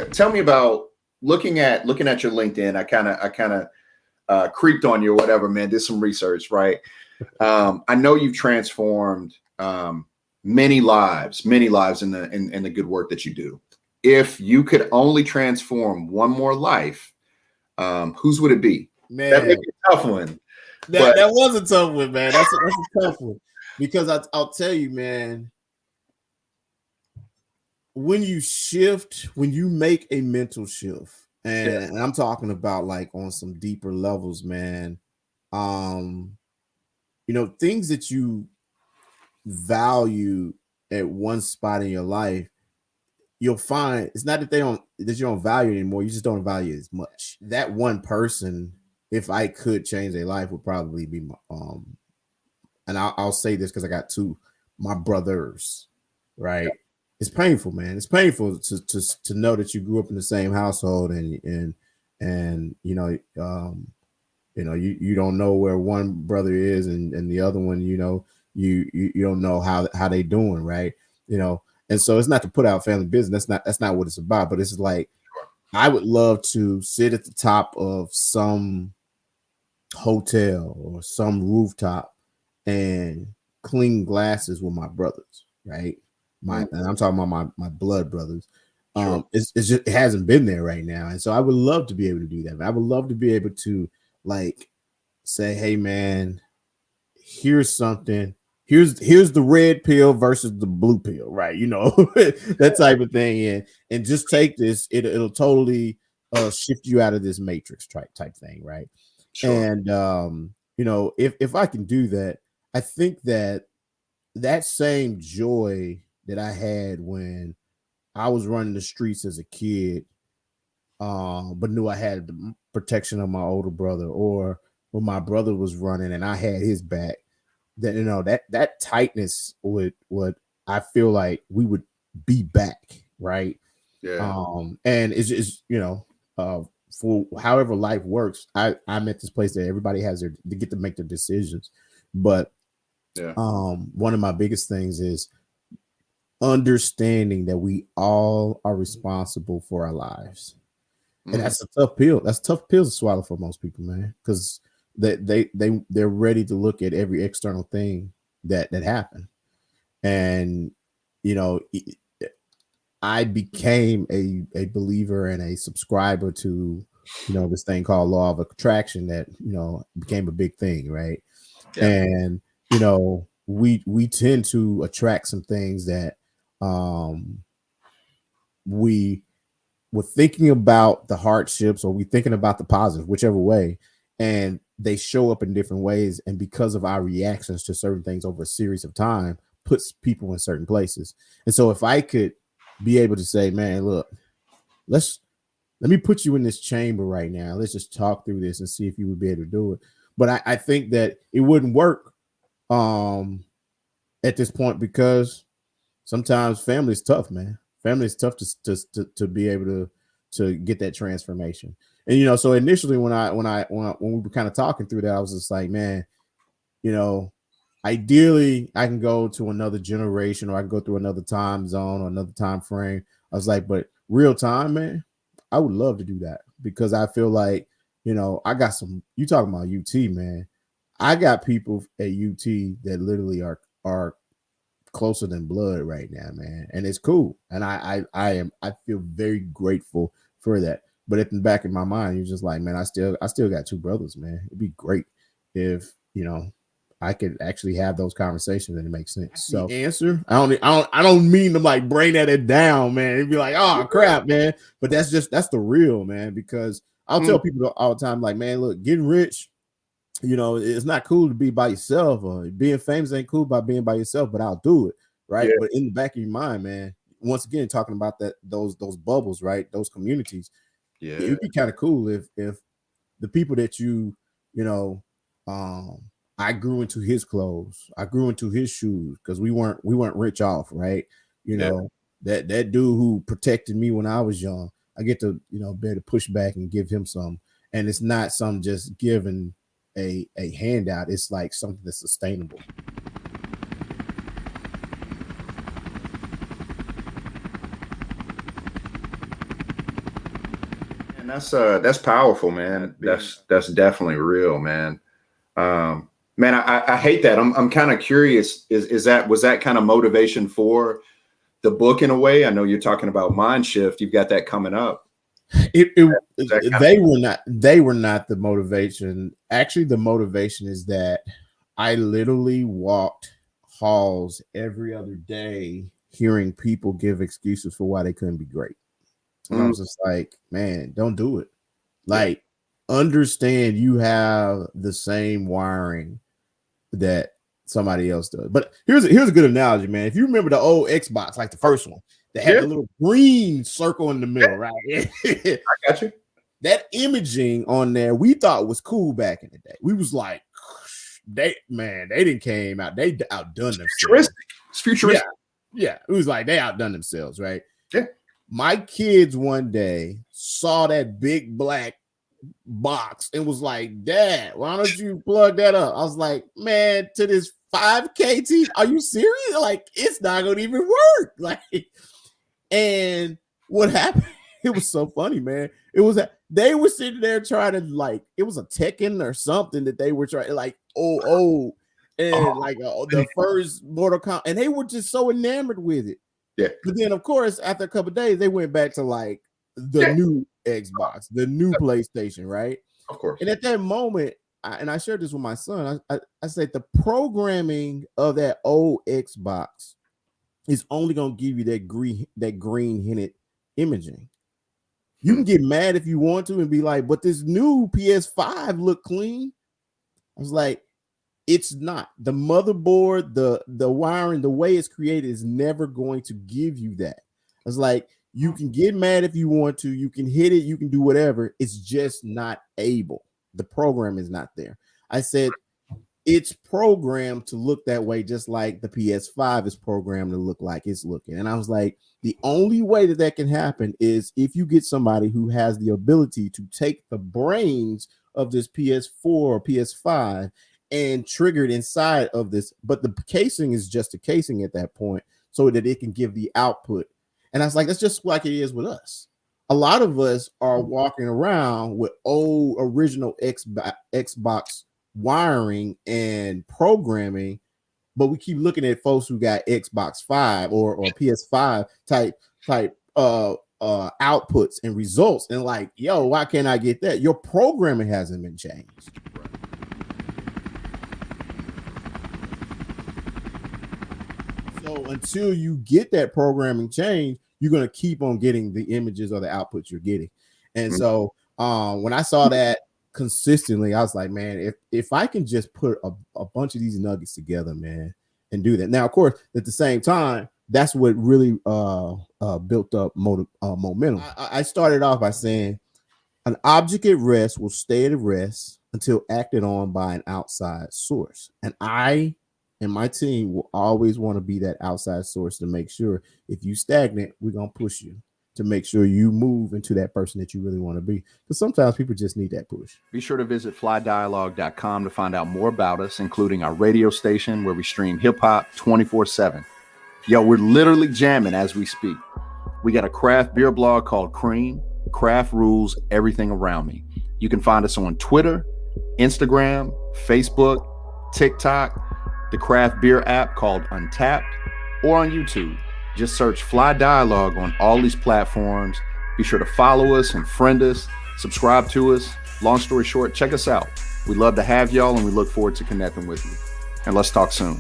tell me about looking at your LinkedIn. I kind of creeped on you or whatever, man. Did some research, right? I know you've transformed many lives in the good work that you do. If you could only transform one more life, whose would it be? Man, that may be a tough one. That was a tough one, man. That's a tough one. Because I'll tell you, man, when you make a mental shift, and I'm talking about like on some deeper levels, man, things that you value at one spot in your life, you'll find it's not that you don't value it anymore. You just don't value it as much. That one person, if I could change their life, would probably be my, and I'll say this because I got two, my brothers, right? Yeah. It's painful, man. It's painful to know that you grew up in the same household and you don't know where one brother is and the other one, you don't know how they doing, right? And so it's not to put out family business. That's not what it's about. But it's like, I would love to sit at the top of some hotel or some rooftop and clean glasses with my brothers, right? And I'm talking about my blood brothers. Sure. It's just, it hasn't been there right now. And so I would love to be able to do that. I would love to be able to like say, hey man, here's something. Here's the red pill versus the blue pill, right? That type of thing. And just take this, it'll totally shift you out of this matrix type thing, right? Sure. And if I can do that, I think that same joy that I had when I was running the streets as a kid, but knew I had the protection of my older brother, or when my brother was running and I had his back, that that tightness would I feel like we would be back, right? Yeah. And it's just for however life works, I'm at this place that everybody has they get to make their decisions, but yeah. One of my biggest things is understanding that we all are responsible for our lives. And that's a tough pill. That's tough pill to swallow for most people, man, because they're ready to look at every external thing that happened. And I became a believer and a subscriber to this thing called law of attraction that became a big thing, right? Yeah. And we tend to attract some things that we were thinking about the hardships, or we thinking about the positive, whichever way, and they show up in different ways. And because of our reactions to certain things over a series of time, puts people in certain places. And so if I could be able to say, man, look, let me put you in this chamber right now. Let's just talk through this and see if you would be able to do it. But I think that it wouldn't work at this point, because sometimes family is tough, man. Family is tough to be able to get that transformation. And so initially when we were kind of talking through that, I was just like, man, ideally I can go to another generation, or I can go through another time zone or another time frame. I was like, but real time, man, I would love to do that, because I feel like, I got you talking about UT, man. I got people at UT that literally are closer than blood right now, man. And it's cool. And I feel very grateful for that. But at the back of my mind, you're just like, man, I still got two brothers, man. It'd be great if, I could actually have those conversations and it makes sense. So the answer, I don't mean to like brain it down, man. It'd be like, oh crap, man. But that's the real, man, because I'll tell people all the time, like, man, look, getting rich, it's not cool to be by yourself, or being famous ain't cool by being by yourself, but I'll do it. Right. Yeah. But in the back of your mind, man, once again, talking about those bubbles, right? Those communities. Yeah. It'd be kind of cool if the people that I grew into his clothes, I grew into his shoes, because we weren't rich off, right? That dude who protected me when I was young, I get to, be able to push back and give him some. And it's not some just giving a handout. It's like something that's sustainable. And that's powerful, man. That's definitely real, man. Man, I hate that. I'm kind of curious. Was that kind of motivation for the book in a way? I know you're talking about mind shift. You've got that coming up. They were not the motivation. Actually, the motivation is that I literally walked halls every other day hearing people give excuses for why they couldn't be great. And I was just like, man, don't do it. Like, understand you have the same wiring that somebody else does. But here's a good analogy, man. If you remember the old Xbox, like the first one, that had the little green circle in the middle, right? I got you. That imaging on there we thought was cool back in the day. We was like, they didn't came out, they outdone themselves. It's futuristic. Yeah, it was like they outdone themselves, right? Yeah. My kids one day saw that big black box and was like, Dad, why don't you plug that up? I was like, man, to this 5K TV, are you serious? Like, it's not gonna even work. Like, and what happened? It was so funny, man. It was they were sitting there trying to, like, it was a Tekken or something that they were trying, like, the first Mortal Kombat, and they were just so enamored with it. Yeah. But then, of course, after a couple of days, they went back to like the new Xbox, the new PlayStation, right? Of course. And at that moment, I shared this with my son. I said the programming of that old Xbox is only going to give you that green hinted imaging. You can get mad if you want to and be like, but this new PS5 look clean. I was like, it's not. The motherboard, the wiring, the way it's created is never going to give you that. It's like, you can get mad if you want to, you can hit it, you can do whatever. It's just not able. The program is not there. I said, it's programmed to look that way, just like the PS5 is programmed to look like it's looking. And I was like, the only way that can happen is if you get somebody who has the ability to take the brains of this PS4 or PS5 and trigger it inside of this. But the casing is just a casing at that point so that it can give the output. And I was like, that's just like it is with us. A lot of us are walking around with old original Xbox wiring and programming, but we keep looking at folks who got Xbox 5 or PS5 type outputs and results, and like, yo, why can't I get that? Your programming hasn't been changed. So until you get that programming change, you're going to keep on getting the images or the outputs you're getting. And so when I saw that consistently, I was like, man, if I can just put a bunch of these nuggets together, man, and do that. Now, of course, at the same time, that's what really built up momentum. I started off by saying an object at rest will stay at rest until acted on by an outside source. And I and my team will always want to be that outside source to make sure if you stagnant, we're going to push you to make sure you move into that person that you really want to be. Because sometimes people just need that push. Be sure to visit FlyDialogue.com to find out more about us, including our radio station where we stream hip hop 24/7. Yo, we're literally jamming as we speak. We got a craft beer blog called Cream. Craft rules everything around me. You can find us on Twitter, Instagram, Facebook, TikTok, the craft beer app called Untapped, or on YouTube. Just search FlyDialogue on all these platforms. Be sure to follow us and friend us, subscribe to us. Long story short, check us out. We'd love to have y'all, and we look forward to connecting with you. And let's talk soon.